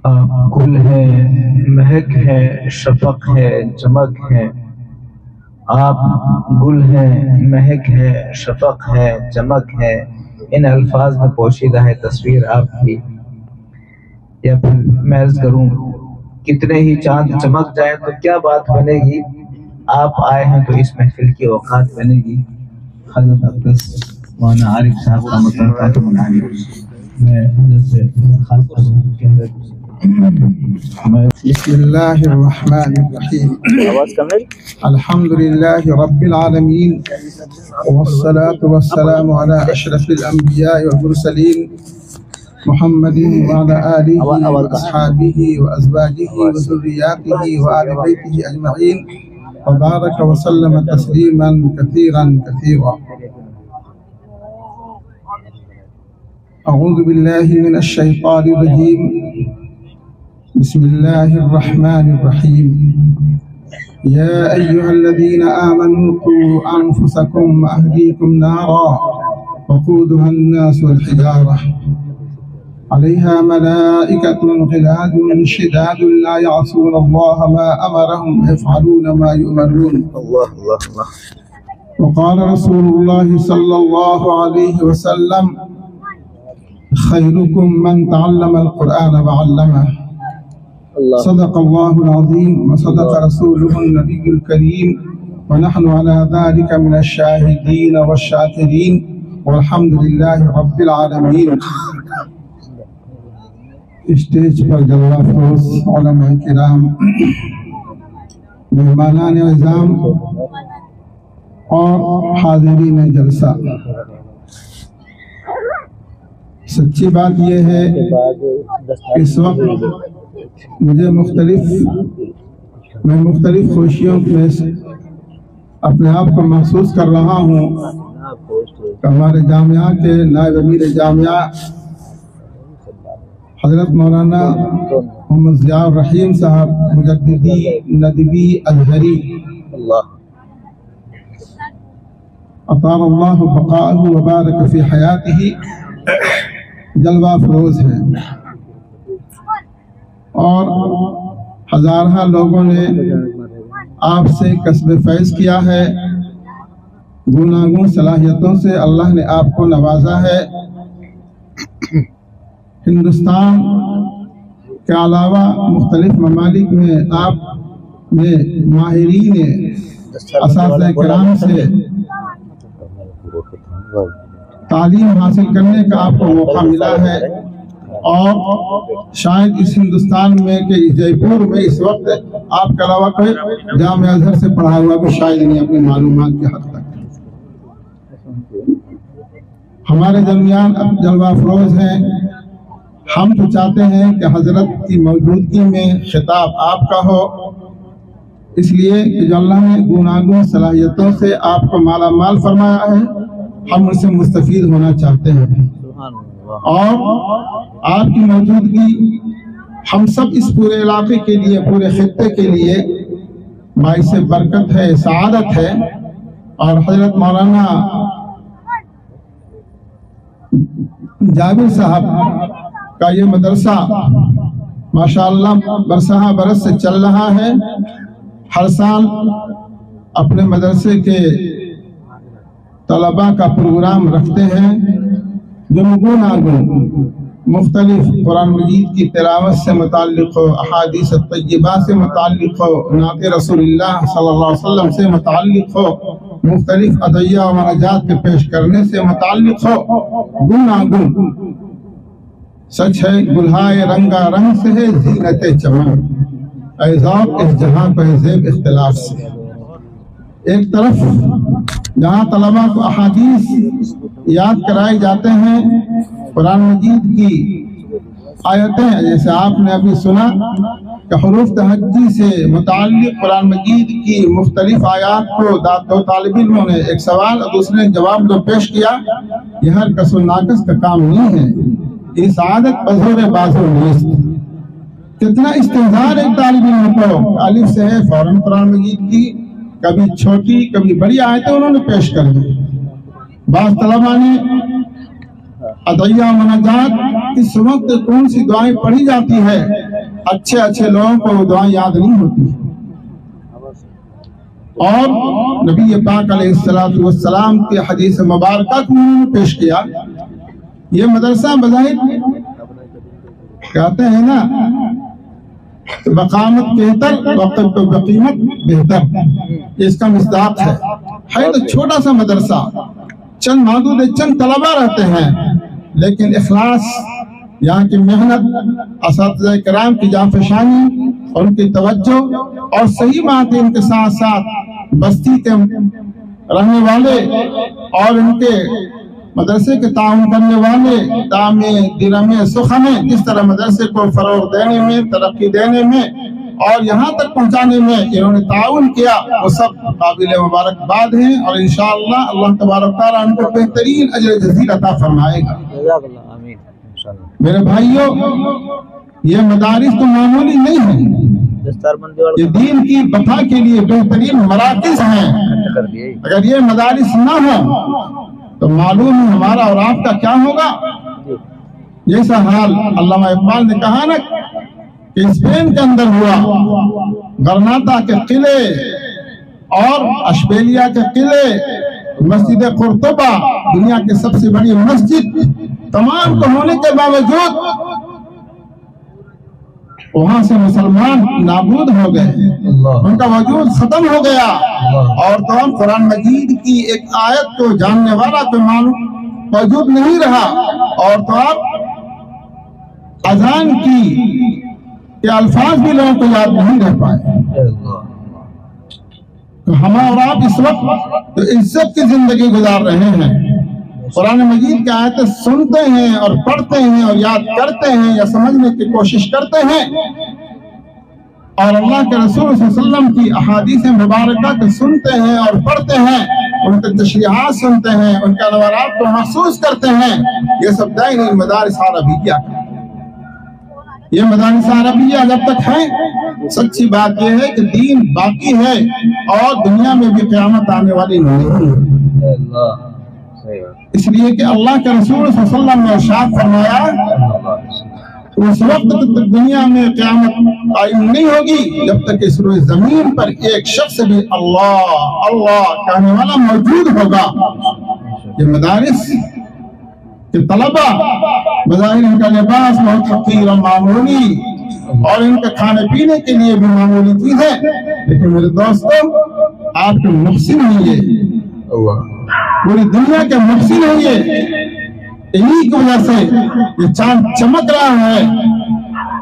آپ گل ہے، مہک ہے، شفق ہے، چمک ہے. آپ گل ہے، مہک ہے، شفق ہے، چمک ہے. ان الفاظ میں پوشیدہ ہے تصویر آپ کی. یا پھر میں عرض کروں کتنے ہی چاند چمک جائیں تو کیا بات بنے گی، آپ آئے ہیں تو اس محفل کی اوقات بنے گی. حضرت اقدس مولانا عارف صاحب کا مطالبہ بنا لی. میں حضرت سے خاص کروں کہ بسم اللہ الرحمن الرحیم. الحمد للہ رب العالمین والصلاة والسلام علی اشرف الانبیاء والمرسلین محمد وعلى آلہ واصحابہ وازواجہ وذریاتہ وآل بیتہ اجمعین وبارک وسلم تسلیما کثیرا کثیرا. اعوذ باللہ من الشیطان الرجیم. بسم اللہ الرحمن الرحیم. یا ایہا الذین آمنوا قوا انفسکم واہلیکم نارا وقودها الناس والحجارہ علیہا ملائکۃ غلاظ شداد لا یعصون اللہ ما امرہم ویفعلون ما یؤمرون. وقال رسول اللہ صلی اللہ علیہ وسلم خیرکم من تعلم القرآن وعلمہ. صدق اللہ العظیم وصدق رسولہ النبی الکریم ونحن على ذلك من الشاہدین والشاکرین والحمد للہ رب العالمین. اسٹیج پر جلوہ افروز علماء کرام، مہمانان اعظام اور حاضرین جلسہ، سچی بات یہ ہے اس وقت مجھے مختلف خوشیوں میں اپنے آپ کو محسوس کر رہا ہوں کہ ہمارے جامعہ کے نائب امیر جامعہ حضرت مولانا محمد ضیاء الرحیم صاحب مجددی ندوی ازہری اطال اللہ بقاءہ وبارک فی حیاتہ جلوہ افروز ہیں، اور ہزارہ لوگوں نے آپ سے کسب فیض کیا ہے. گوناگون صلاحیتوں سے اللہ نے آپ کو نوازا ہے. ہندوستان کے علاوہ مختلف ممالک میں آپ نے ماہرین اساتذہ کرام سے تعلیم حاصل کرنے کا آپ کو موقع ملا ہے، اور شاید اس ہندوستان میں کہ جے پور میں اس وقت آپ کے علاوہ کوئی جامعہ ازہر سے پڑھا ہوا بھی شاید نہیں اپنی معلومات کی حد تک. ہمارے درمیان اب جلوہ افروز ہیں. ہم تو چاہتے ہیں کہ حضرت کی موجودگی میں خطاب آپ کا ہو، اس لیے کہ جو اللہ نے گوناگون صلاحیتوں سے آپ کو مالا مال فرمایا ہے، ہم ان سے مستفید ہونا چاہتے ہیں، اور آپ کی موجودگی ہم سب اس پورے علاقے کے لیے، پورے خطے کے لیے باعث برکت ہے، سعادت ہے. اور حضرت مولانا جابر صاحب کا یہ مدرسہ ماشاءاللہ برسہ برس سے چل رہا ہے. ہر سال اپنے مدرسے کے طلباء کا پروگرام رکھتے ہیں جو گوناگون مختلف قرآن مجید کی تلاوت سے متعلق ہو، احادیث طیبہ سے متعلق ہو، نعت رسول اللہ صلی اللہ علیہ وسلم سے متعلق ہو، مختلف ادعیہ و مناجات کے پیش کرنے سے متعلق ہو. گوناگون سچ ہے گلہائے رنگا رنگ سے ہے زینت چمن، اے ذوق اس جہاں پہ زیب اختلاف سے. ایک طرف جہاں طلباء کو احادیث یاد کرائے جاتے ہیں، قرآن مجید کی آیتیں جیسے آپ نے ابھی سنا کہ حروف تہجی سے متعلق قرآن مجید کی مختلف آیات کو دو طالب علموں نے ایک سوال اور دوسرے نے جواب جو پیش کیا، یہ ہر کس و ناقص کا کام نہیں ہے. یہ سعادت بزور بازو نیست. کتنا استحضار ایک طالب علم کو الف سے ہے فوراً قرآن مجید کی کبھی چھوٹی کبھی بڑی آیتیں انہوں نے پیش کر دی. بعض طلباء نے ادعیہ و مناجات اس وقت کون سی دعائیں پڑھی جاتی ہے اچھے اچھے لوگوں کو وہ دعائیں یاد نہیں ہوتی. اور نبی پاک علیہ السلام کی حدیث مبارکہ کو پیش کیا. یہ مدرسہ بظاہر کہتے ہیں نا بقامت بہتر وقت بقیمت بہتر، اس کا مصداق ہے تو چھوٹا سا مدرسہ، چند محدود چند طلبہ رہتے ہیں، لیکن اخلاص، یہاں کی محنت، اساتذہ کرام کی جانفشانی اور ان کی توجہ اور صحیح بات ہے، ان کے ساتھ ساتھ بستی کے رہنے والے اور ان کے مدرسے کے تعاون کرنے والے دامے درمے سخنے جس طرح مدرسے کو فروغ دینے میں، ترقی دینے میں اور یہاں تک پہنچانے میں انہوں نے تعاون کیا، وہ سب قابل مبارکباد ہیں، اور انشاءاللہ اللہ تبارک تعالیٰ ان کو بہترین اجر جزیل عطا فرمائے گا. میرے بھائیوں، یہ مدارس تو معمولی نہیں ہیں، یہ دین کی بقا کے لیے بہترین مراکز ہیں. اگر یہ مدارس نہ ہوں تو معلوم ہے ہمارا اور آپ کا کیا ہوگا. جیسا حال علامہ اقبال نے کہا نا کہ اسپین کے اندر ہوا، غرناطہ کے قلعے اور اشبیلیا کے قلعے، مسجد قرطبہ دنیا کی سب سے بڑی مسجد، تمام کو ہونے کے باوجود وہاں سے مسلمان نابود ہو گئے، ان کا وجود ختم ہو گیا. اور تو قرآن مجید کی ایک آیت کو جاننے والا تو موجود نہیں رہا، اور تو اذان کی الفاظ بھی لوگوں کو یاد نہیں رہ پائے. تو ہم اور آپ اس وقت عزت کی زندگی گزار رہے ہیں، قرآن مجید کی آیتیں سنتے ہیں اور پڑھتے ہیں اور یاد کرتے ہیں یا سمجھنے کی کوشش کرتے ہیں، اور اللہ کے رسول صلی اللہ علیہ وسلم کی احادیث مبارکہ کو سنتے ہیں اور پڑھتے ہیں، ان کے تشریحات سنتے ہیں، ان کے انوارات کو محسوس کرتے ہیں. یہ سب دائن مدارس عربیہ. یہ مدارس عربیہ جب تک ہیں، سچی بات یہ ہے کہ دین باقی ہے اور دنیا میں بھی قیامت آنے والی نہیں ہے. اس لیے کہ اللہ کے رسول صلی اللہ علیہ وسلم نے ارشاد فرمایا اس وقت تک دنیا میں قیامت قائم نہیں ہوگی جب تک اس روئے زمین پر ایک شخص بھی اللہ اللہ کہنے والا موجود ہوگا. یہ مدارس کے طلبہ بظاہر ان کا لباس بہت حقیر اور معمولی اور ان کے کھانے پینے کے لیے بھی معمولی چیز ہے، لیکن میرے دوستو آپ کے محسن ہیں، یہ پوری دنیا کے محسن ہیں. یہ انہی کی وجہ سے یہ چاند چمک رہا ہے،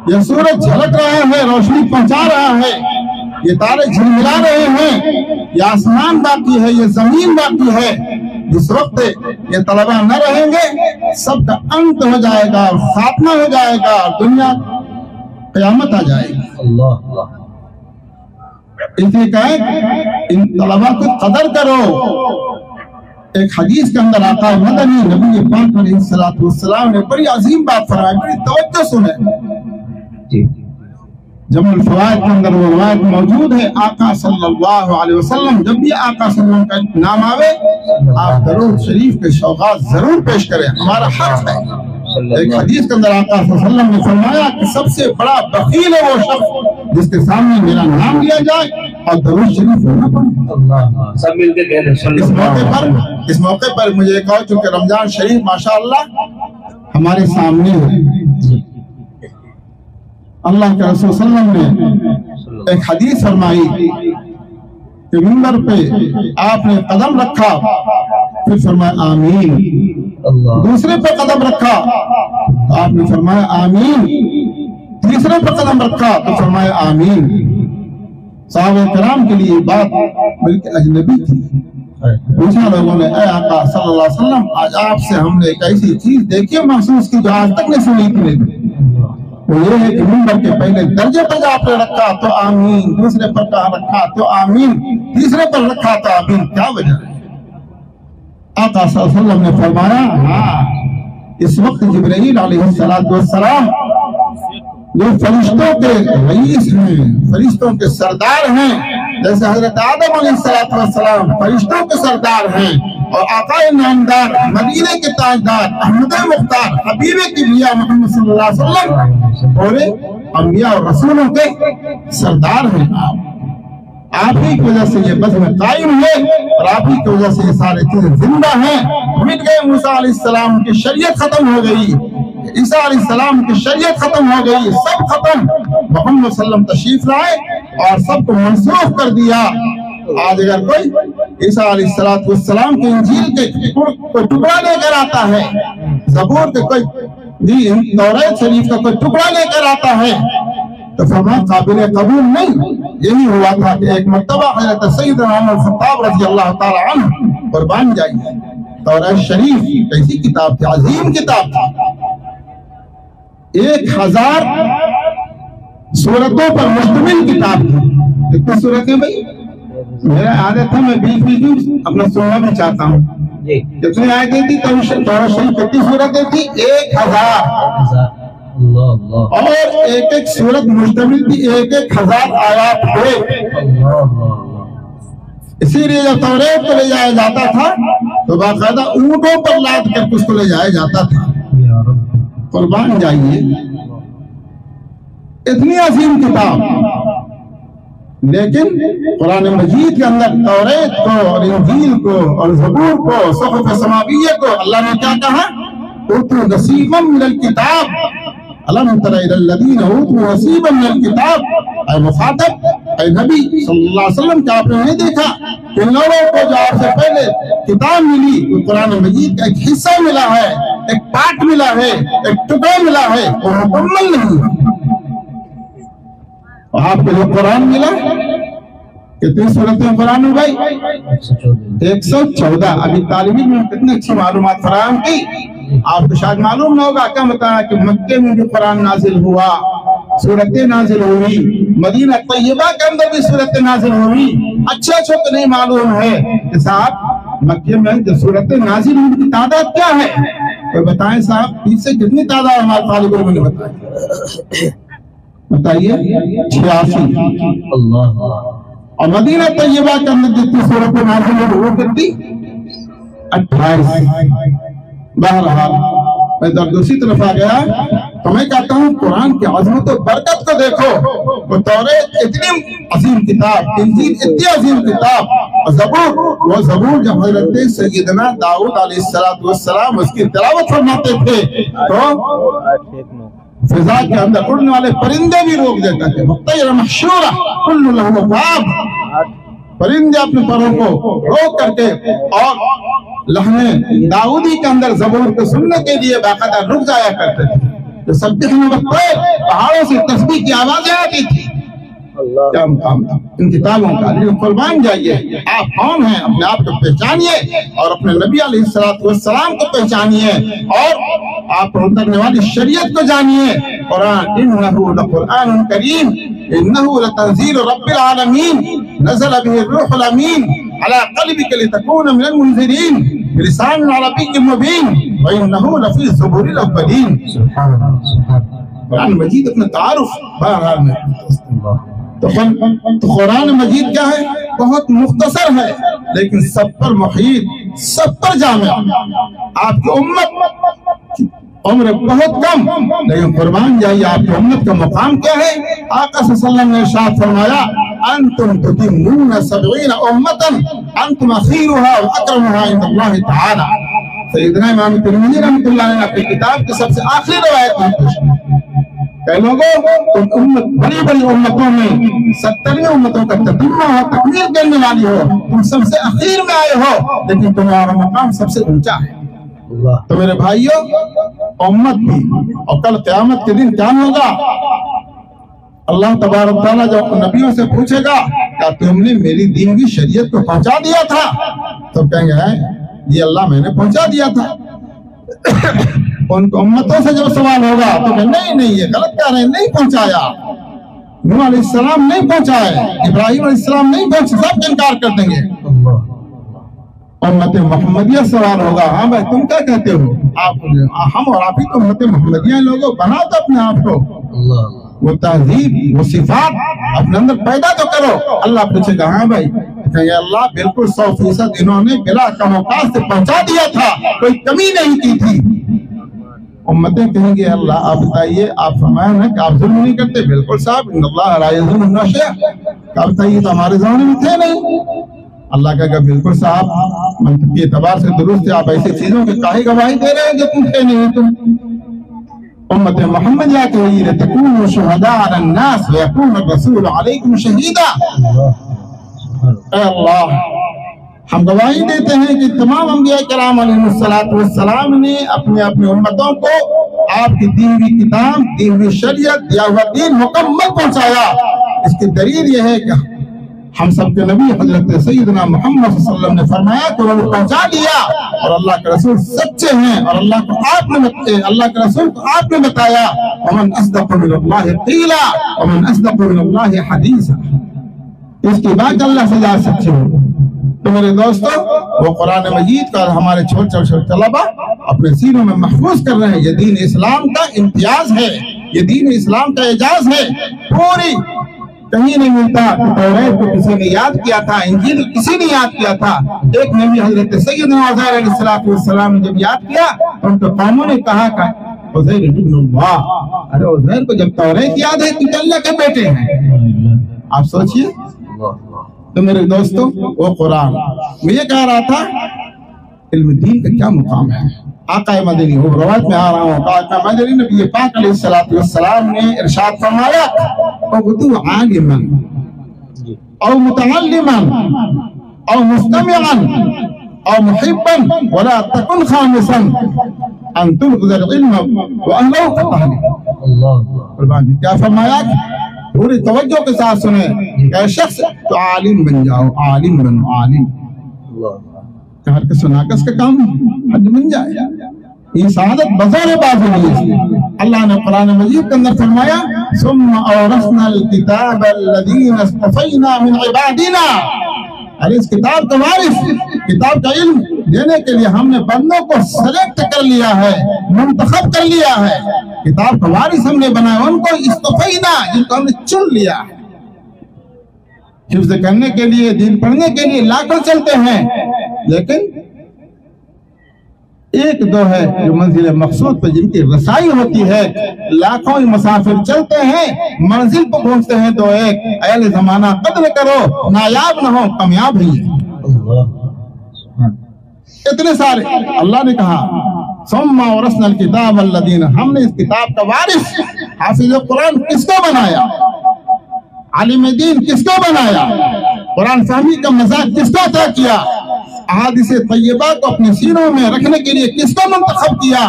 یہ سورج جھلک رہا ہے، روشنی پہنچا رہا ہے، یہ تارے جھلملا رہے ہیں، یہ آسمان باقی ہے، یہ زمین باقی ہے. جس وقت یہ طلبہ نہ رہیں گے سب کا انت ہو جائے گا، خاتمہ ہو جائے گا، دنیا قیامت آ جائے گی. اللہ اس لیے کہیں ان طلبہ کو قدر کرو. ایک حدیث کے اندر آتا ہے مدنی نبی پاک علیہ السلام نے بڑی عظیم بات فرمائی، بڑی توجہ سنیں. جمع الفوائد کے اندر وہ روایت موجود ہے، آقا صلی اللہ علیہ وسلم جب بھی آقا صلی اللہ علیہ وسلم کا نام آوے آپ درود شریف کے شوقات ضرور پیش کریں، ہمارا حق ہے. ایک حدیث کے اندر آقا صلی اللہ علیہ وسلم نے فرمایا کہ سب سے بڑا بخیل ہے وہ شخص جس کے سامنے میرا نام لیا جائے اور درود شریف ہونا پڑے. سب مل کے کہہ دیں اس موقع پر مجھے ایک اور، چونکہ رمضان شریف ماشاءاللہ ہمارے سامنے ہے، اللہ کے رسول صلی اللہ علیہ وسلم نے ایک حدیث فرمائی کہ منبر پہ آپ نے قدم رکھا پھر فرمایا آمین، دوسرے پہ قدم رکھا تو آپ نے فرمایا آمین، تیسرے پہ قدم رکھا تو فرمایا آمین. صحابہ کرام کے لیے بات بلکہ اجنبی تھی. پوچھا لوگوں نے اے آقا صلی اللہ علیہ وسلم آج آپ سے ہم نے ایک ایسی چیز دیکھی محسوس کی جو آج تک نہیں سنی تھی. وہ یہ ہے کہ منبر کے پہلے درجے پر آپ نے رکھا تو آمین، دوسرے پر کہاں رکھا تو آمین، تیسرے پر رکھا تو آمین. کیا وجہ ہے؟ آقا صلی اللہ علیہ وسلم نے فرمایا ہاں اس وقت جبرائیل علیہ السلام جو فرشتوں کے رئیس ہیں، فرشتوں کے سردار ہیں، جیسے حضرت آدم علیہ السلام فرشتوں کے سردار ہیں، اور آقا نامدار مدینے کے تاجدار احمد مختار حبیب کبریا محمد صلی اللہ علیہ وسلم پورے انبیاء اور رسولوں کے سردار ہیں آپ ہی کی وجہ سے یہ بزم قائم ہے اور آپ ہی کی وجہ سے یہ سارے چیزیں زندہ ہیں. مٹ گئے موسیٰ علیہ السلام کی شریعت ختم ہو گئی, عیسیٰ علیہ السلام کی شریعت ختم ہو گئی, سب ختم. محمد صلی اللہ علیہ وسلم تشریف لائے اور سب کو منسوخ کر دیا. آج اگر کوئی عیسیٰ علیہ السلام کے انجیل کے کوئی ٹکڑا لے کر آتا ہے, زبور کے کوئی توریت شریف کا کوئی ٹکڑا لے کر آتا ہے تو فرمایا قابل قبول نہیں. یہی ہوا تھا کہ ایک مرتبہ حضرت سیدنا عمر خطاب رضی اللہ تعالی عنہ قربان جائیے, توریت شریف کیسی کتاب تھی, عظیم کتاب تھی, 1000 سورتوں پر مشتمل کتاب تھی. کتنی سورتیں بھائی؟ میرا عادت ہے میں بیچ بیچ اپنا سننا بھی چاہتا ہوں. کتنی آیتیں تھی توریت شریف؟ کتنی سورتیں تھی؟ 1000. اور ایک ایک سورت مشتمل تھی 1000 آیات پہ. اسی لیے جب توریت کو لے جایا جاتا تھا تو باقاعدہ اونٹوں پر لاد کر اس کو لے جایا جاتا تھا. قربان جائیے, اتنی عظیم کتاب, لیکن قرآن مجید کے اندر توریت کو اور انجیل کو اور زبور کو صحف سماویہ کو اللہ نے کیا کہا؟ اوتوا نصیبا من الکتاب. الم تر الی الذین اوتوا نصیبا من الکتاب. اے مخاطب, اے نبی صلی اللہ علیہ وسلم, کیا آپ نے نہیں دیکھا کہ ان لوگوں کو جو آپ سے پہلے کتاب ملی, قرآن مجید کا ایک حصہ ملا ہے, ایک پارٹ ملا ہے, ایک ٹکڑا ملا ہے, وہ مکمل نہیں ہے. آپ کو جو قرآن ملا, کتنی صورتیں قرآن میں بھائی؟ 114. ابھی طالب علم میں کتنی اچھی معلومات فراہم کی. آپ کو شاید معلوم نہ ہوگا, کیا بتایا کہ مکے میں بھی قرآن نازل ہوا, سورتیں نازل ہوئی, مدینہ طیبہ کے اندر بھی سورتیں نازل ہوئی. اچھا تو نہیں معلوم ہے کہ صاحب مکے میں جو سورتیں نازل ہوئی کی تعداد کیا ہے؟ تو بتائیں صاحب, اس سے کتنی تعداد ہمارے طالب علم نے بتائیے؟ 86. اور مدینہ طیبہ کے اندر جتنی سورتیں نازل ہوئی وہ کتنی؟ 28. بہرحال میں دوسری طرف آ گیا تو میں کہتا ہوں قرآن کی عظمت و برکت کو دیکھو. وہ توریت اتنی عظیم کتاب, انجیل اتنی عظیم کتاب, اور زبور, وہ زبور جب حضرت سیدنا داؤد علیہ السلام اس کی تلاوت فرماتے تھے تو فضا کے اندر اڑنے والے پرندے بھی روک دیتا تھے. مطیر محشورہ کل لہ باب, پرندے اپنے پروں کو روک کر کے اور لہنے داؤدی کے اندر زبور کو سننے کے لیے باقاعدہ رک جایا کرتے تھے. جو سبحان الطیر, پہاڑوں سے تسبیح کی آوازیں آتی تھی. کیا مقام تھا ان کتابوں کا. لیکن قربان جائیے, آپ کون ہیں اپنے آپ کو پہچانیے اور اپنے نبی علیہ السلام کو پہچانیے اور آپ پر اترنے والی شریعت کو جانیے. قرآن انہ لقرآن کریم انہ لتنزیل رب العالمین نزل به الروح الامین على قلبك لتكون من المنذرین بلسان عربی مبین وانہ لفی الزبور الاولین. قرآن مجید اپنے تعارف بہرحال میں تو قرآن مجید کیا ہے؟ بہت مختصر ہے لیکن سب پر محیط, سب پر جامع. آپ کی امت عمر بہت کم, لیکن قربان جائیے آپ کی امت کا مقام کیا ہے؟ آقا صلی اللہ علیہ وسلم نے ارشاد فرمایا انتم تتمون 70 امتا انتم اخیرها واکرمها عند اللہ تعالی. سیدنا امام ترمذی رحمۃ اللہ نے اپنی کتاب کی سب سے آخری روایت میں پیش کی کہ لوگوں, تم امت بڑی بڑی امتوں میں 70 امتوں کا تتمہ ہو, تکمیل کرنے والی ہو, تم سب سے اخیر میں آئے ہو, لیکن تمہارا مقام سب سے اونچا ہے. تو میرے بھائیوں, امت بھی, اور کل قیامت کے دن کیا ہوگا؟ اللہ تبارک تعالیٰ جب نبیوں سے پوچھے گا کیا تم نے میری دی ہوئی شریعت کو پہنچا دیا تھا, تو کہیں گے یہ اللہ میں نے پہنچا دیا تھا. ان امتوں سے جب سوال ہوگا تو کہ نہیں یہ غلط کہہ رہے ہیں, نہیں پہنچایا. نوح علیہ السلام نہیں پہنچائے, ابراہیم علیہ السلام نہیں پہنچے, سب انکار کر دیں گے. امت محمدیہ سوال ہوگا, ہاں بھائی تم کیا کہتے ہو؟ ہم اور آپ ہی تو امت محمدیہ لوگوں, بناؤ تو اپنے آپ کو, وہ تہذیب وہ صفات اپنے اندر پیدا تو کرو. اللہ پوچھے گا ہاں بھائی کہیں گے اللہ بالکل 100% انہوں نے بلا کم اوقات سے پہنچا دیا تھا، کوئی کمی نہیں کی تھی۔ امتیں کہیں گے اللہ آپ بتائیے، آپ فرمائیں نا کہ آپ ظلم نہیں کرتے، بالکل صاحب ان اللہ لا یظلم الناس شیئا، آپ بتائیے تو ہمارے زمانے میں تھے نہیں۔ اللہ کہے گا بالکل صاحب منطقی اعتبار سے درست ہے، آپ ایسی چیزوں کی کاہی گواہی دے رہے ہیں جو تم تھے نہیں تم۔ امت محمد یا کہ لتکونوا شہداء علی الناس ویکون الرسول علیکم شہیدا۔ اے اللہ ہم گواہی دیتے ہیں کہ تمام انبیاء کرام علیہ السلام نے اپنے امتوں کو آپ کی دی ہوئی کتاب، دی ہوئی شریعت، دیا ہوا دین مکمل پہنچایا۔ اس کی دلیل یہ ہے کہ ہم سب کے نبی حضرت سیدنا محمد صلی اللہ علیہ وسلم نے فرمایا کہ انہوں نے پہنچا دیا، اور اللہ کے رسول سچے ہیں، اور اللہ کے رسول کو آپ نے بتایا ومن اصدق من اللہ قیلا ومن اصدق من اللہ حدیثا۔ اس کی بات اللہ سے زیادہ سچے ہو۔ تو میرے دوستو وہ قرآن مجید کا ہمارے چھوٹے چھوٹے طلبہ اپنے سینوں میں محفوظ کر رہے ہیں۔ یہ دین اسلام کا امتیاز ہے، یہ دین اسلام کا اعجاز ہے۔ پوری کہیں نہیں ملتا کہ توریت کو کسی نے یاد کیا تھا، انجیل کسی نے یاد کیا تھا۔ ایک نبی حضرت سیدنا عزیر علیہ السلام نے جب یاد کیا تو ان کے قوموں نے کہا کہ عزیر ابن اللہ، ارے عزیر کو جب توریت یاد ہے تو اللہ کے بیٹے ہیں۔ آپ سوچئے۔ تو میرے دوستو وہ قرآن میں یہ کہہ رہا تھا علم دین کا کیا مقام ہے۔ آقا مدنی ہو روایت میں آ رہا ہوں کہ آقا مدنی نبی پاک علیہ السلام نے ارشاد فرمایا اغدو عالما او متعلما او مستمعا او محبا ولا تكن خامسا ان تلغز العلم واهله فتهلك۔ کیا فرمایا؟ پوری توجہ کے ساتھ سنیں، اے شخص تو عالم بن جاؤ، عالم بنو، عالم۔ ہر کس ناقص کا کام حج بن جائے، یہ سعادت بزور بازو نہیں ہے۔ اللہ نے قرآن مجید کے اندر فرمایا ثم اورثنا الکتاب الذین اصطفینا من عبادنا، اور اس کتاب کا وارث، کتاب کا علم دینے کے لیے ہم نے بندوں کو سلیکٹ کر لیا ہے، منتخب کر لیا ہے۔ کتاب کا وارث ہم نے بنایا، ان کو استفینا، جن کو ہم نے چن لیا ہے۔ حفظ کرنے کے لیے، دین پڑھنے کے لیے لاکھوں چلتے ہیں، لیکن ایک دو ہے جو منزل مقصود پہ جن کی رسائی ہوتی ہے۔ لاکھوں مسافر چلتے ہیں، منزل پہ پہنچتے ہیں تو ایک۔ اہل زمانہ قدر کرو، نایاب نہ ہو، کامیاب ہی ہے۔ اتنے سارے اللہ نے کہا ثم اورثنا الکتاب الذین، ہم نے اس کتاب کا وارث حافظ قرآن کس کو بنایا، عالم دین کس کو بنایا، قرآن فہمی کا مزاج کس کو عطا کیا، احادیث طیبہ کو اپنے سینوں میں رکھنے کے لیے کس کو منتخب کیا،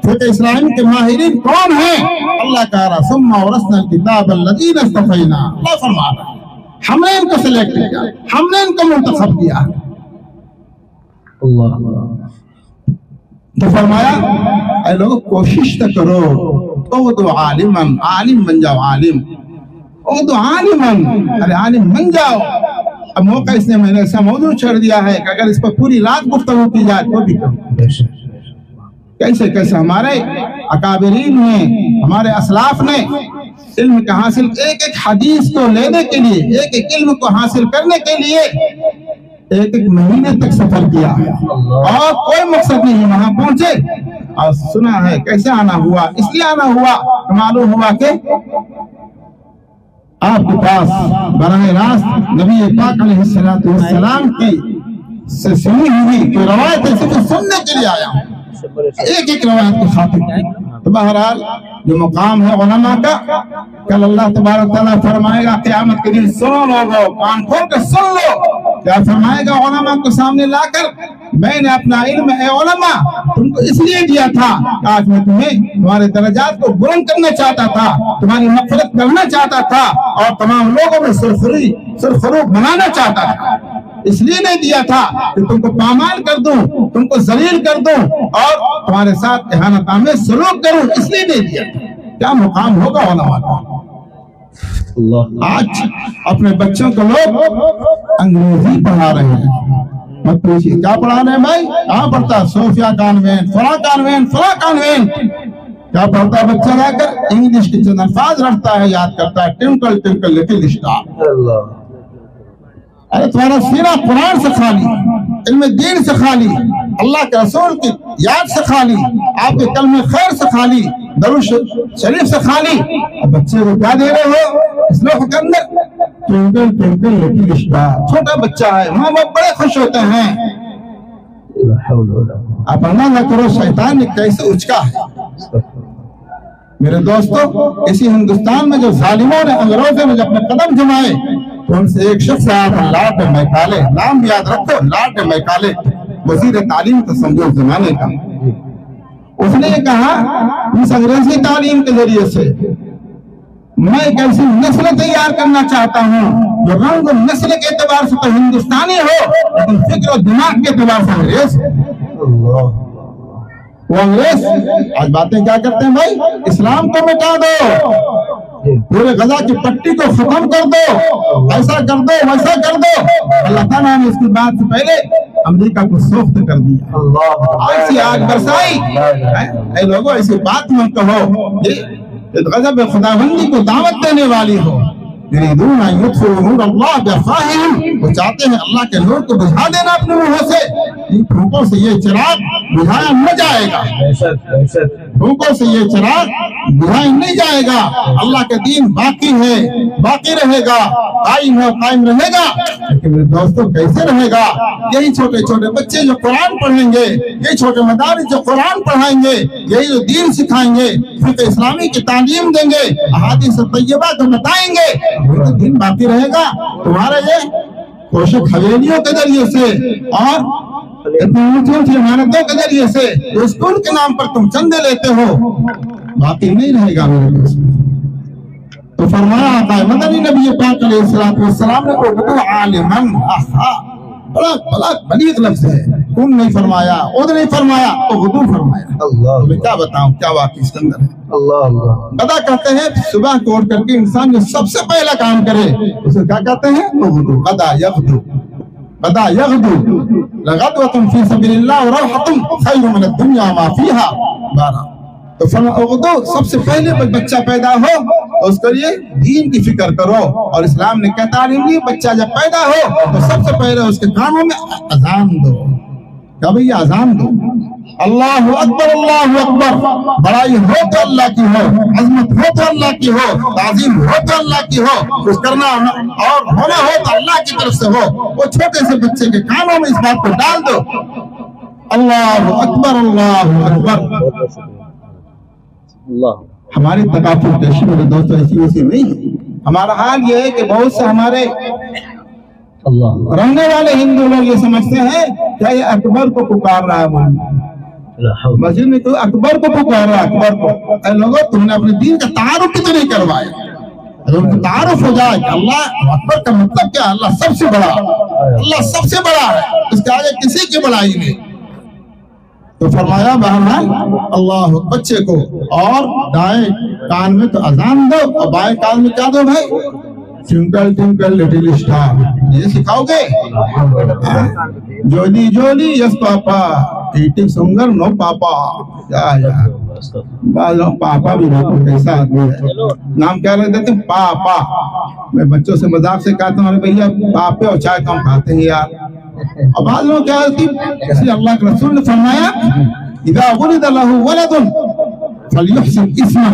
فقہ اسلامی کے ماہرین کون ہیں؟ اللہ کہہ رہا ثم اورثنا الکتاب الذین اصطفینا، اللہ فرما رہا ہم نے ان کو سلیکٹ کیا، ہم نے ان کو منتخب کیا۔ اللہ تو فرمایا اے لوگ کوشش تو کرو، اغدو عالما، عالم بن جاؤ، عالم، اغدو عالما، ارے عالم بن جاؤ۔ اب موقع اس نے میں نے ایسا موضوع چھوڑ دیا ہے کہ اگر اس پر پوری رات گفتگو کی جائے تو بھی کیسے ہمارے اکابرین نے، ہمارے اسلاف نے علم کا حاصل، ایک ایک حدیث کو لینے کے لیے، ایک ایک علم کو حاصل کرنے کے لیے ایک ایک مہینے تک سفر کیا ہے، اور کوئی مقصد نہیں وہاں پہنچے اور سنا ہے۔ کیسے آنا ہوا؟ اس لیے آنا ہوا کہ معلوم ہوا کہ آپ کے پاس براہ راست نبی پاک علیہ السلام کی سے سنی ہوئی کوئی روایت ہے، صرف سننے کے لیے آیا ہوں، ایک ایک روایت کی خاطر۔ تو بہرحال جو مقام ہے علماء کا، کل اللہ تبارک تعالیٰ فرمائے گا قیامت کے دن سنو لوگو، کان کھول کر سن لو، کیا فرمائے گا علماء کو سامنے لا کر میں نے اپنا علم اے علماء تم کو اس لیے دیا تھا کہ آج میں تمہیں تمہارے درجات کو بلند کرنا چاہتا تھا، تمہاری مغفرت کرنا چاہتا تھا، اور تمام لوگوں میں سرخروغ بنانا چاہتا تھا۔ اس لیے نہیں دیا تھا کہ تم کو پامال کر دوں، تم کو ذلیل کر دوں اور تمہارے ساتھ اہانت آمیز سلوک کروں، اس لیے نہیں دیا تھا۔ کیا مقام ہوگا علماء کا؟ آج اپنے بچوں کو لوگ انگریزی پڑھا رہے ہیں، مت پوچھئے کیا پڑھا رہے ہیں بھائی، کہاں پڑھتا؟ صوفیہ کانوینٹ، فلاں کانوینٹ، فلاں کانوینٹ۔ کیا پڑھتا ہے بچہ جا کر؟ انگلش کے چند الفاظ رٹتا ہے، یاد کرتا ہے، ٹوئنکل ٹوئنکل لٹل اسٹار۔ ارے تمہارا سینہ قرآن سے خالی، علم دین سے خالی، اللہ کے رسول کی یاد سے خالی، آپ کے کلمہ خیر سے خالی، درود شریف سے خالی، اور بچے کو کیا دے رہے ہو اس لوح کے اندر؟ ٹوینکل ٹوینکل لٹل اسٹار، چھوٹا بچہ ہے، ماں باپ بڑے خوش ہوتے ہیں۔ آپ اندازہ کرو شیطان نے کیسے اچکا ہے۔ میرے دوستو، اسی ہندوستان میں جو ظالموں نے، انگریزوں نے جو اپنے قدم جمائے، تو ان سے ایک شخص آیا تھا لارڈ میکالے، نام بھی یاد رکھو، لارڈ میکالے، وزیر تعلیم کا سمجھو زمانے کا۔ اس نے یہ کہا اس انگریزی تعلیم کے ذریعے سے میں ایک ایسی نسل تیار کرنا چاہتا ہوں جو رنگ و نسل کے اعتبار سے تو ہندوستانی ہو لیکن فکر و دماغ کے اعتبار سے انگریز ہو۔ وہ انگریز آج باتیں کیا کرتے ہیں بھائی؟ اسلام کو مٹا دو، پورے غزہ کی پٹی کو ختم کر دو، ایسا کر دو ویسا کر دو۔ اللہ تعالیٰ نے اس کی بات سے پہلے امریکہ کو سوخت کر دیا، ایسی آگ برسائی۔ اے لوگوں، ایسی بات مت کہو غضب خداوندی کو دعوت دینے والی ہو۔ یریدون ان یطفئوا نور اللہ بافواہہم، وہ چاہتے ہیں اللہ کے نور کو بجھا دینا اپنے منہوں سے۔ ان پھونکوں سے یہ چراغ بجھایا نہ جائے گا، پھونکوں سے یہ چراغ بجھایا نہیں جائے گا۔ اللہ کے دین باقی ہے، باقی رہے گا، قائم ہے، قائم رہے گا۔ لیکن میرے دوستوں کیسے رہے گا؟ یہی چھوٹے چھوٹے بچے جو قرآن پڑھیں گے، یہی چھوٹے مدارس جو قرآن پڑھائیں گے، یہی جو دین سکھائیں گے، فقہ اسلامی کی تعلیم دیں گے، احادیث طیبہ کو بتائیں گے، وہ تو دین باقی رہے گا۔ تمہارے یہ کوشش حویلیوں کے ذریعے سے اور اتنی اونچی اونچی عمارتوں کے ذریعے سے جو اسکول کے نام پر تم چندے لیتے ہو، باقی نہیں رہے گا میرے دوست۔ تو فرمایا آقا مدنی نبی پاک علیہ السلام نے اغدو عالمن، بڑا بلیغ لفظ ہے، کن نہیں فرمایا، اد نہیں فرمایا، اغدو فرمایا۔ میں کیا بتاؤں کیا واقعی اس کے اندر ہے۔ غدا کہتے ہیں صبح کو اٹھ کر کے انسان جو سب سے پہلا کام کرے اسے کیا کہتے ہیں؟ اغدو، غدا یغدو، غدا یغدو، لغدوۃ فی سبیل اللہ وروحۃ خیر من الدنیا وما فیہا۔ 12 تو اغدو، سب سے پہلے بچہ پیدا ہو اس کے لیے دین کی فکر کرو، اور اسلام نے کیا تعلیم دی؟ بچہ جب پیدا ہو تو سب سے پہلے اس کے کانوں میں اذان دو۔ کیا بھئی اذان دو؟ اللہ اکبر، اللہ اکبر، بڑائی ہو تو اللہ کی ہو، عظمت ہو تو اللہ کی ہو، تعظیم ہو تو اللہ کی ہو، کچھ کرنا اور ہونا ہو تو اللہ کی طرف سے ہو۔ وہ چھوٹے سے بچے کے کانوں میں اس بات کو ڈال دو، اللہ اکبر، اللہ اکبر۔ ہماری ثقافت کیسی میرے دوستوں ایسی ویسی نہیں۔ ہمارا حال یہ ہے کہ بہت سے ہمارے رہنے والے ہندو لوگ یہ سمجھتے ہیں کہ یہ اکبر کو پکار رہا ہے، مسجد میں تو اکبر کو پکار رہا ہے، اکبر کو۔ اے لوگوں، تم نے اپنے دین کا تعارف بھی تو نہیں کروایا۔ اگر ان کو تعارف ہو جائے کہ اللہ اکبر کا مطلب کیا ہے، اللہ سب سے بڑا، اللہ سب سے بڑا ہے، اس کے آگے کسی کی بڑائی نہیں۔ تو فرمایا بہرحال اللہ بچے کو، اور دائیں کان میں تو اذان دو اور بائیں کان میں کیا دو بھائی؟ Twinkle twinkle little star. یہ سکھاؤ گے؟ جولی جولی یس پاپا، ایٹنگ سنگر نو پاپا۔ پاپا بھی دیکھو کیسا آدمی ہے، نام کیا رکھ دیتے ہیں؟ پاپا۔ میں بچوں سے مذاق سے کہتا ہوں بھیا پاپے اور چائے کم کھاتے ہیں یار۔ اور بعض لوگ کیا ہوتی ہے، اللہ کے رسول نے فرمایا اذا ولد له ولد فليحسن اسمه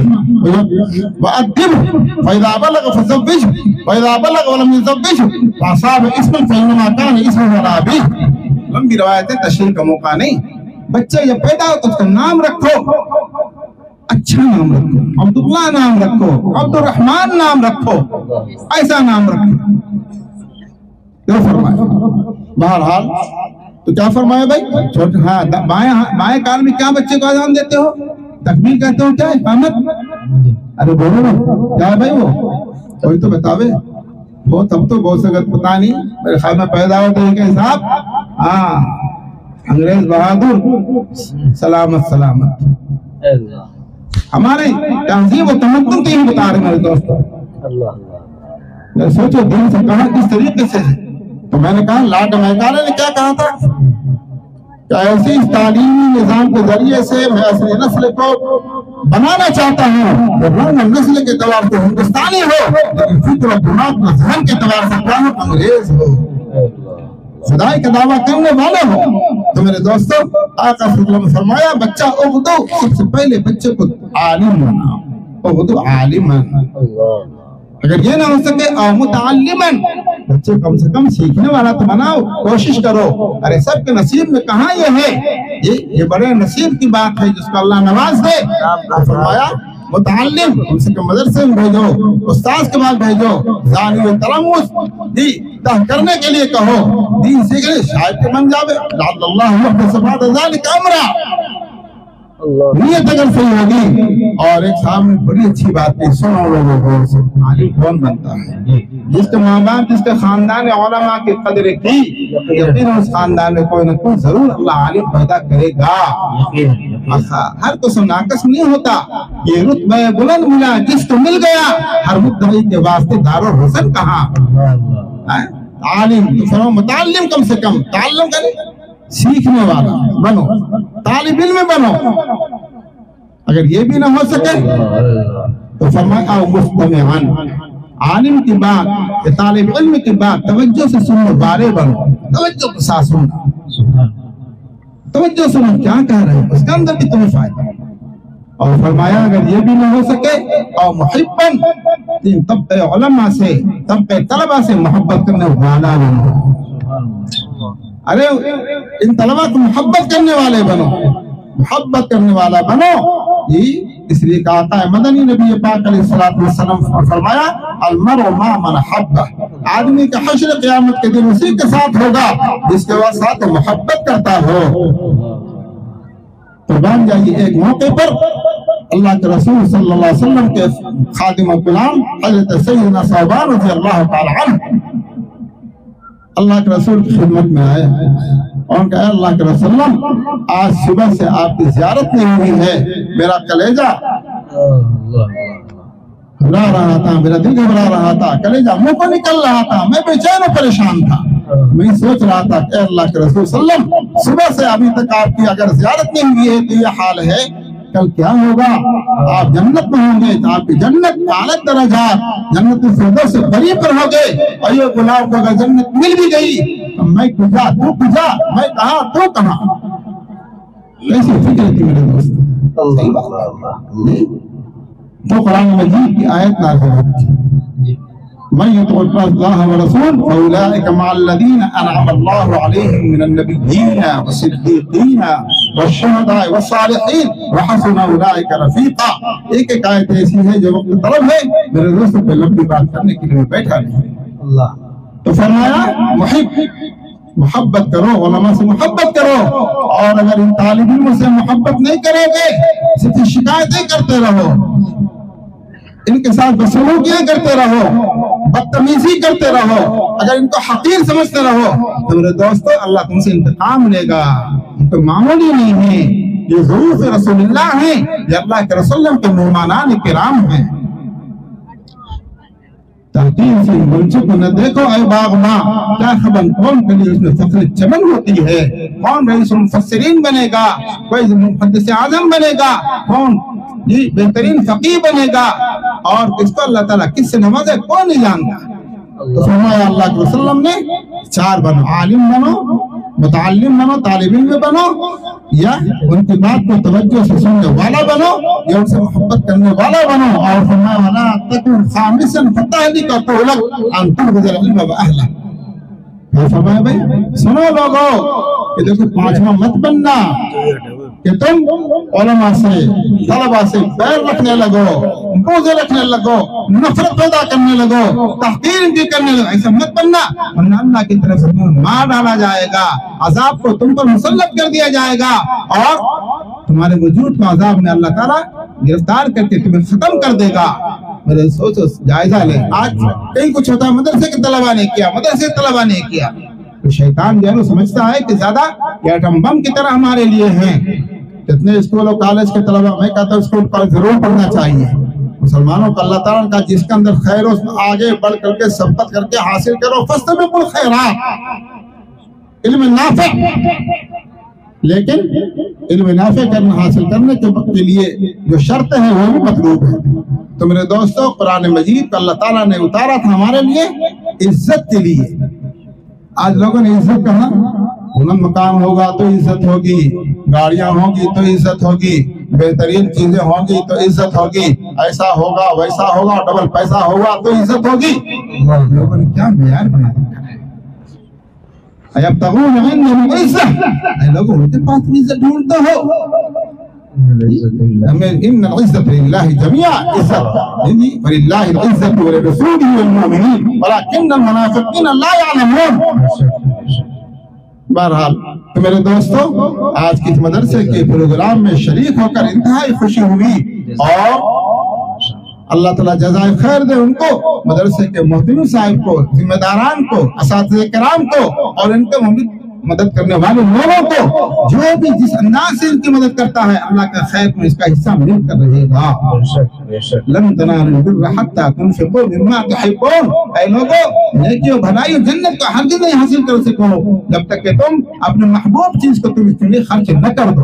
وأدبه فإذا بلغ فزوجه وإذا بلغ ولم يزوجه فأصاب اسما فإنما كان اسمه على أبيه۔ لمبی روایتیں تشریح کا موقع نہیں۔ بچے جب پیدا ہو تو اس کا نام رکھو، اچھا نام رکھو، عبداللہ نام رکھو، عبد الرحمن نام رکھو، ایسا نام رکھو۔ کیا فرمایا؟ بہرحال تو کیا فرمایا بھائی؟ ہاں بائیں کان میں کیا بچے کو اذان دیتے ہو؟ تکبیر کہتے ہو کیا؟ اقامت؟ ارے بولو نا کیا ہے بھائی؟ وہ کوئی تو بتاوے، وہ تب تو بہت سکت پتا نہیں، میرے خیال میں پیدا ہوتے ہیں کہ صاحب ہاں انگریز بہادر سلامت سلامت۔ ہمارے تہذیب و تمدن کی ہی بتا رہے میرے دوستوں۔ سوچو دین سے کہا کس طریقے سے، تو میں نے کہا لارڈ میکالے نے کیا کہا تھا کہ ایسی اس تعلیمی نظام کے ذریعے سے میں ایسی نسل کو بنانا چاہتا ہوں جو رنگ نسل کے اعتبار سے ہندوستانی ہو لیکن فکر و دماغ و ذہن کے اعتبار سے انگریز ہو۔ خدائی کا دعویٰ کرنے والے ہو تو میرے دوستوں آقا صلی اللہ علیہ وسلم نے فرمایا بچہ اغدو سب سے پہلے بچے کو عالم بناؤ، اغدو عالما، اگر یہ نہ ہو سکے او متعلما، بچے کم سے کم سیکھنے والا تو بناؤ، کوشش کرو۔ ارے سب کے نصیب میں کہاں یہ ہے، یہ بڑے نصیب کی بات ہے جس کو اللہ نواز دے۔ فرمایا متعلم، کم سے کم مدرسے میں بھیجو، استاذ کے بعد بھیجو، زانی و تلمس تہ کرنے کے لیے کہو، دین سیکھ لے، شاید کہ بن جاوے، لعل اللہ محدث بعد ذلک امرا، نیت اگر صحیح ہوگی۔ اور ایک سامنے بڑی اچھی بات ہے، سنو لوگوں غور سے، عالم کون بنتا ہے؟ جس کے ماں باپ، جس کے خاندان علماء کی قدر کی، یقیناً اس خاندان میں کوئی نہ کوئی ضرور اللہ عالم پیدا کرے گا۔ ہر قسم ناقص نہیں ہوتا، یہ رتبہ بلند ملا جس کو مل گیا، ہر مدعی کے واسطے دار و حسن کہاں؟ عالم تو فرماؤ متعلم، کم سے کم تعلم کرے، سیکھنے والا بنو، طالب علم بنو۔ اگر یہ بھی نہ ہو سکے تو فرمایا او مستمعن، عالم کی بات، طالب علم کی بات توجہ سے سننے والے بنو، توجہ کے ساتھ سننا، توجہ سنو کیا کہہ رہے ہیں، اس کے اندر بھی تمہیں فائدہ۔ اور فرمایا اگر یہ بھی نہ ہو سکے او محبن، تین طبقے علماء سے، طبقے طلبہ سے محبت کرنے والا بنو۔ ارے ان طلبہ کو محبت کرنے والے بنو، محبت کرنے والا بنو۔ اس لیے کہا آقا مدنی نبی پاک علیہ الصلوۃ والسلام فرمایا المرء مع من حبہ، آدمی کا حشر قیامت کے دن اسی کے ساتھ ہوگا جس کے وہ ساتھ محبت کرتا ہو۔ تو بن جائیے ایک موقع پر اللہ کے رسول صلی اللہ علیہ وسلم کے خادم و غلام حضرت سیدنا ثوبان رضی اللہ تعالی عنہ اللہ کے رسول کی خدمت میں آئے اور کہا اللہ کے رسول آج صبح سے آپ کی زیارت نہیں ہوئی ہے، میرا کلیجہ گھبرا رہا تھا، میرا دل گھبرا رہا تھا، کلیجہ منہ کو نکل رہا تھا، میں بے چین و پریشان تھا۔ میں سوچ رہا تھا کہ اللہ کے رسول صلی اللہ علیہ وسلم صبح سے ابھی تک آپ کی اگر زیارت نہیں ہوئی ہے تو یہ حال ہے، کل کیا ہوگا؟ آپ جنت میں ہوں گے تو آپ کی جنت اعلیٰ درجات جنت الفردوس سے بری پر ہو گئے، اور یہ غلام کو اگر جنت مل بھی گئی تو میں کجا تو کجا، میں کہاں تو کہاں؟ کیسی فکر تھی میرے دوست؟ صحیح بات۔ تو قرآن مجید کی آیت نازل ہوئی، من يطع الله ورسوله فاولئك مع الذين انعم الله عليهم من النبيين والصديقين والشهداء والصالحين وحسن اولئك رفيقا۔ ایک ایک آیت ایسی ہے جو وقت طلب ہے، میرے دوست پہ لمبی بات کرنے کے لیے بیٹھا نہیں اللہ۔ تو فرمایا محبت کرو، علماء سے محبت کرو، اور اگر ان طالب علموں سے محبت نہیں کرو گے صرف شکایتیں کرتے رہو، ان کے ساتھ بدسلوکیاں کرتے رہو، بدتمیزی کرتے رہو، اگر ان کو حقیر سمجھتے رہو تو میرے دوستو اللہ تم سے انتقام لے گا۔ یہ تو معمولی نہیں ہے، یہ ضیوف رسول اللہ ہیں، یہ اللہ کے رسول کے مہمانان کرام ہیں۔ تحقیر سے منچے کو نہ دیکھو اے باغ ماں، کیا خبر کون کے لیے اس میں فخر چمن ہوتی ہے، کون رئیس المفسرین بنے گا، کوئی محدث اعظم بنے گا، کون بہترین فقیہ بنے گا، اور کس کو اللہ تعالیٰ کس سے نوازے کون نہیں جانتا۔ تو فرمایا اللہ کے رسول نے چار بنو، عالم بنو، متعلم بنو، طالب علم بنو، یا ان کی بات کو توجہ سے سننے والا بنو، یا ان سے محبت کرنے والا بنو، اور فرمایا وَلَا تَكُنْ خَامِسًا فَتَهْلِكَ طُولَكَ أَن تُبْغِضَ الْعِلْمَ وَأَهْلَهُ۔ فرمایا بھائی سنو لوگو کہ دیکھو پانچواں مت بننا کہ تم علماء سے، طلباء سے بیر رکھنے لگو، بغض رکھنے لگو، نفرت پیدا کرنے لگو، تحقیر ان کی کرنے لگو، ایسا مت بننا، ورنہ اللہ کی طرف سے تمہیں مار ڈالا جائے گا، عذاب کو تم پر مسلط کر دیا جائے گا، اور تمہارے وجود کو عذاب میں اللہ تعالیٰ گرفتار کر کے تمہیں ختم کر دے گا۔ میرے سوچو جائزہ لے، آج کہیں کچھ ہوتا ہے مدرسے کے طلباء نے کیا، مدرسے کے طلباء نے کیا، تو شیطان جو ہے سمجھتا ہے کہ زیادہ یہ ایٹم بم کی طرح ہمارے لیے ہیں۔ جتنے اسکول اور کالج کے طلباء، میں کہتا ہوں اسکول کالج ضرور پڑھنا چاہیے، مسلمانوں کو اللہ تعالیٰ کا جس کے اندر خیر اس میں آگے بڑھ کر کے سبقت کر کے حاصل کرو، فاستبقوا الخیرات، علم نافع، لیکن علم نافع کرنا حاصل کرنے کے لیے جو شرط ہے وہ بھی مطلوب ہے۔ تو میرے دوستو قرآن مجید کو اللہ تعالیٰ نے اتارا تھا ہمارے لیے عزت کے لیے، آج لوگوں نے عزت کہا بلند مقام ہوگا تو عزت ہوگی، گاڑیاں ہوں گی تو عزت ہوگی، بہترین چیزیں ہوں گی تو عزت ہوگی، ایسا ہوگا ویسا ہوگا، ڈبل پیسہ ہوگا تو عزت ہوگی۔ لوگوں نے کیا معیار بنا رکھا ہے؟ ایبتغون عندهم العزة، اے لوگوں ان کے پاس عزت ڈھونڈتے ہو؟ ان العزة للہ جميعا، عزت فللہ العزة ولرسوله والمؤمنین ولكن المنافقین لا يعلمون۔ بہرحال تو میرے دوستو، آج کی مدرسے کے پروگرام میں شریک ہو کر انتہائی خوشی ہوئی، اور اللہ تعالیٰ جزائے خیر دے ان کو، مدرسے کے محترم صاحب کو، ذمہ داران کو، اساتذہ کرام کو، اور ان کے مدد کرنے والے لوگوں کو، جو بھی جس انداز سے ان کی مدد کرتا ہے، اللہ کا خیر میں اس کا حصہ مل کر رہے گا۔ لن تنالوا البر حتى تنفقوا مما تحبون، اے لوگوں نیکی و بھلائی و جنت کو ہرگز نہیں حاصل کر سکو جب تک کہ تم اپنے محبوب چیز کو تم اس کے لیے خرچ نہ کر دو۔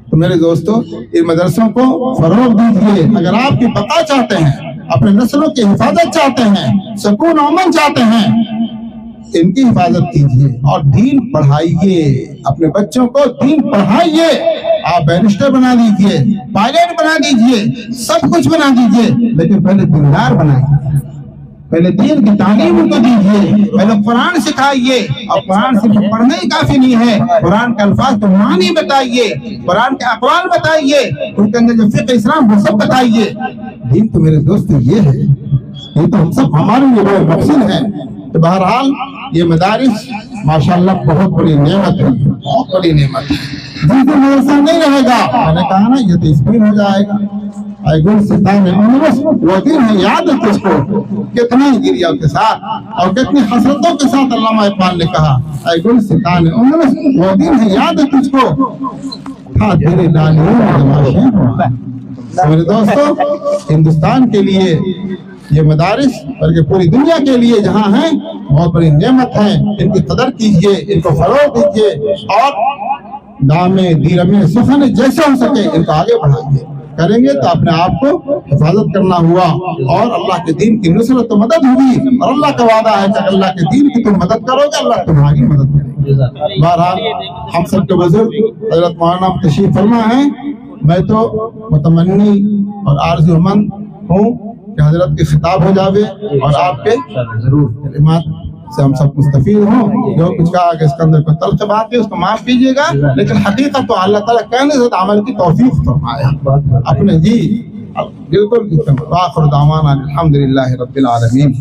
تو میرے دوستو، ان مدرسوں کو فروغ دیجئے۔ اگر آپ کی بقا چاہتے ہیں، اپنے نسلوں کی حفاظت چاہتے ہیں، سکون و امن چاہتے ہیں، ان کی حفاظت کیجئے اور دین پڑھائیے، اپنے بچوں کو دین پڑھائیے۔ آپ بیرسٹر بنا دیجئے، پائلٹ بنا دیجئے، سب کچھ بنا دیجئے، لیکن پہلے دیندار بنائیے، پہلے دین کی تعلیم ان کو دیجئے، پہلے قرآن سکھائیے۔ اور قرآن صرف پڑھنا ہی کافی نہیں ہے، قرآن کے الفاظ کو معنی بتائیے، قرآن کے اقوال بتائیے، ان کے اندر جو فقہ اسلام وہ سب بتائیے۔ دین تو میرے دوست یہ ہے، یہ تو ہم سب ہمارے لیے بڑے مقصد ہیں۔ تو بہرحال یہ مدارس ماشاءاللہ بہت بڑی نعمت ہے، بہت بڑی نعمت ہے۔ جس دن مدرسہ نہیں رہے گا، میں نے کہا نا، یہ تو اسپین ہو جائے گا۔ اے گل ستان اندلس، وہ دن ہے یاد ہے تجھ کو، کتنی گریہ کے ساتھ اور کتنی حسرتوں کے ساتھ علامہ اقبال نے کہا، اے گل ستان اندلس، وہ دن ہے یاد ہے تجھ کو، تھا تیرے ڈالیوں میں تماشے۔ میرے دوستو، ہندوستان کے لیے یہ مدارس بلکہ پوری دنیا کے لیے جہاں ہیں بہت بڑی نعمت ہے، ان کی قدر کیجئے، ان کو فروغ دیجئے، اور دامے دیرمے سخن جیسے ہو سکے ان کو آگے بڑھائیے۔ کریں گے تو اپنے آپ کو حفاظت کرنا ہوا، اور اللہ کے دین کی نصرت و مدد ہوئی، اور اللہ کا وعدہ ہے کہ اللہ کے دین کی تم مدد کرو گے، اللہ تمہاری مدد کرے گا۔ بہرحال ہم سب کے بزرگ حضرت مولانا تشریف فرما ہیں، میں تو متمنی اور آرزو مند ہوں کہ حضرت کے خطاب ہو جاوے اور آپ کے کلمات سے ہم سب مستفید ہوں۔ جو کچھ کہا کہ اس کے اندر کوئی تلخ بات ہے اس کو معاف کیجیے گا، لیکن حقیقت تو اللہ تعالیٰ کہنے سے عمل کی توفیق فرمائے اپنے جی بالکل۔ وآخر دعوانا الحمدللہ رب العالمین۔